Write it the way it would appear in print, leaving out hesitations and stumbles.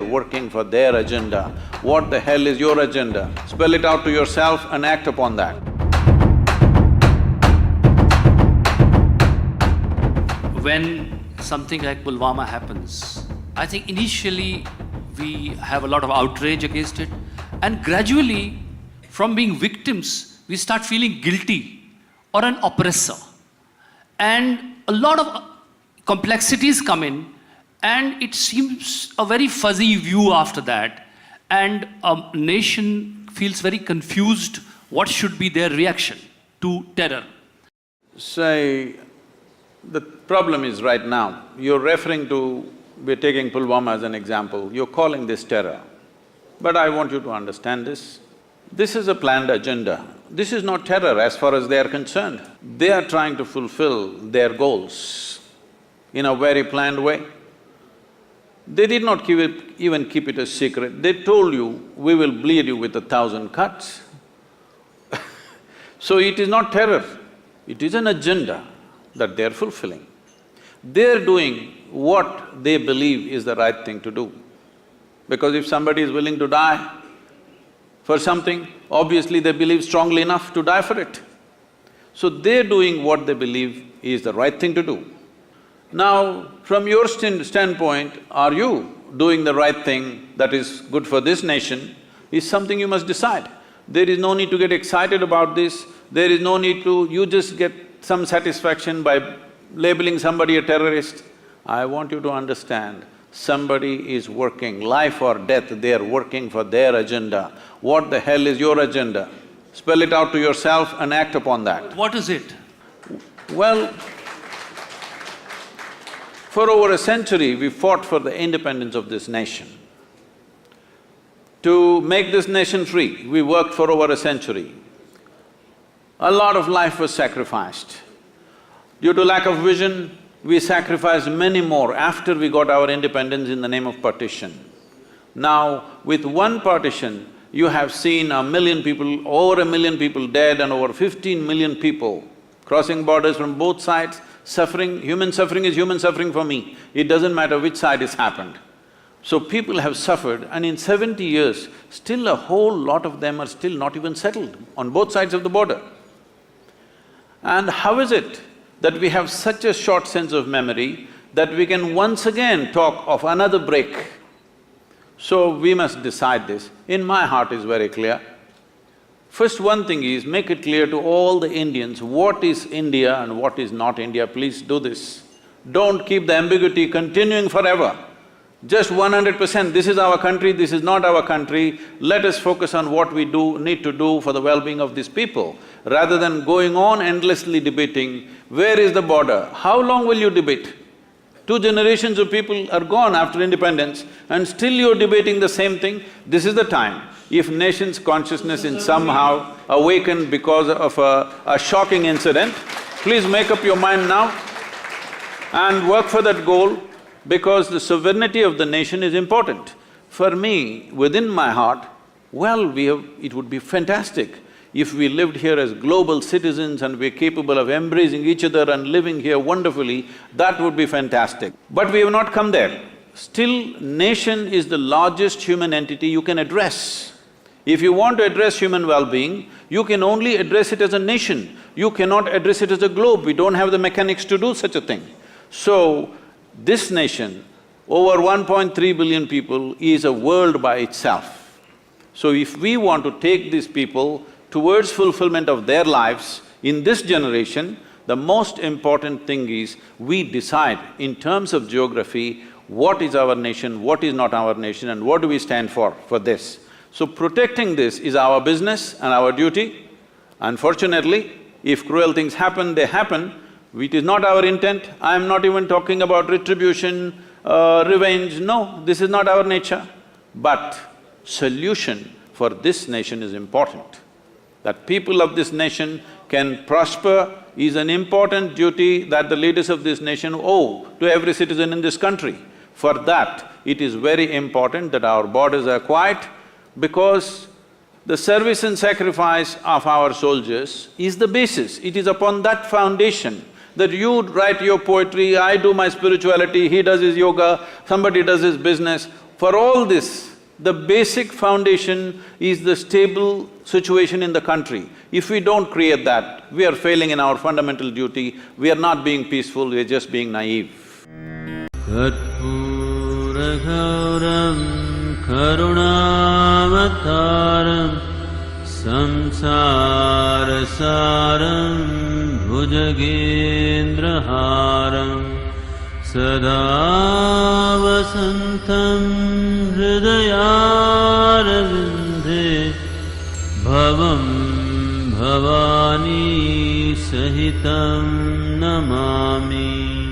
working for their agenda. What the hell is your agenda? Spell it out to yourself and act upon that. When something like Pulwama happens, I think initially we have a lot of outrage against it, and gradually, from being victims, we start feeling guilty or an oppressor. And a lot of complexities come in, and it seems a very fuzzy view after that, and a nation feels very confused what should be their reaction to terror. Say, the problem is right now, you're referring to, we're taking Pulwama as an example, you're calling this terror. But I want you to understand this. This is a planned agenda. This is not terror as far as they are concerned. They are trying to fulfill their goals in a very planned way. They did not even keep it a secret. They told you, we will bleed you with 1,000 cuts. So it is not terror, it is an agenda that they're fulfilling. They're doing what they believe is the right thing to do. Because if somebody is willing to die for something, obviously they believe strongly enough to die for it. So they're doing what they believe is the right thing to do. Now, from your standpoint, are you doing the right thing that is good for this nation is something you must decide. There is no need to get excited about this, there is no need to… you just get some satisfaction by labeling somebody a terrorist. I want you to understand, somebody is working, life or death, they are working for their agenda. What the hell is your agenda? Spell it out to yourself and act upon that. What is it? Well, for over a century, we fought for the independence of this nation. To make this nation free, we worked for over a century. A lot of life was sacrificed. Due to lack of vision, we sacrificed many more after we got our independence in the name of partition. Now, with one partition, you have seen 1 million people, over 1 million people dead and over 15 million people crossing borders from both sides, suffering. Human suffering is human suffering for me. It doesn't matter which side it's happened. So people have suffered, and in 70 years, still a whole lot of them are still not even settled on both sides of the border. And how is it that we have such a short sense of memory that we can once again talk of another break? So we must decide this. In my heart is very clear. First one thing is, make it clear to all the Indians what is India and what is not India. Please do this. Don't keep the ambiguity continuing forever. Just 100%, this is our country, this is not our country, let us focus on what we need to do for the well-being of these people, rather than going on endlessly debating, where is the border? How long will you debate? 2 generations of people are gone after independence and still you're debating the same thing. This is the time. If nation's consciousness is somehow awakened because of a shocking incident, please make up your mind now and work for that goal, because the sovereignty of the nation is important. For me, within my heart, well, it would be fantastic if we lived here as global citizens and we're capable of embracing each other and living here wonderfully, that would be fantastic. But we have not come there. Still, nation is the largest human entity you can address. If you want to address human well-being, you can only address it as a nation. You cannot address it as a globe. We don't have the mechanics to do such a thing. So, this nation, over 1.3 billion people, is a world by itself. So if we want to take these people towards fulfillment of their lives in this generation, the most important thing is we decide in terms of geography what is our nation, what is not our nation, and what do we stand for this. So protecting this is our business and our duty. Unfortunately, if cruel things happen, they happen. It is not our intent. I am not even talking about retribution, revenge, no, this is not our nature. But solution for this nation is important. That people of this nation can prosper is an important duty that the leaders of this nation owe to every citizen in this country. For that, it is very important that our borders are quiet, because the service and sacrifice of our soldiers is the basis. It is upon that foundation that you write your poetry, I do my spirituality, he does his yoga, somebody does his business. For all this, the basic foundation is the stable situation in the country. If we don't create that, we are failing in our fundamental duty, we are not being peaceful, we are just being naive. कर्पूरगौरं करुणावतारं संसारसारं भुजगेन्द्रहारं सदा वसन्तं हृदयारविन्दे भवं भवानी सहितं नमामि।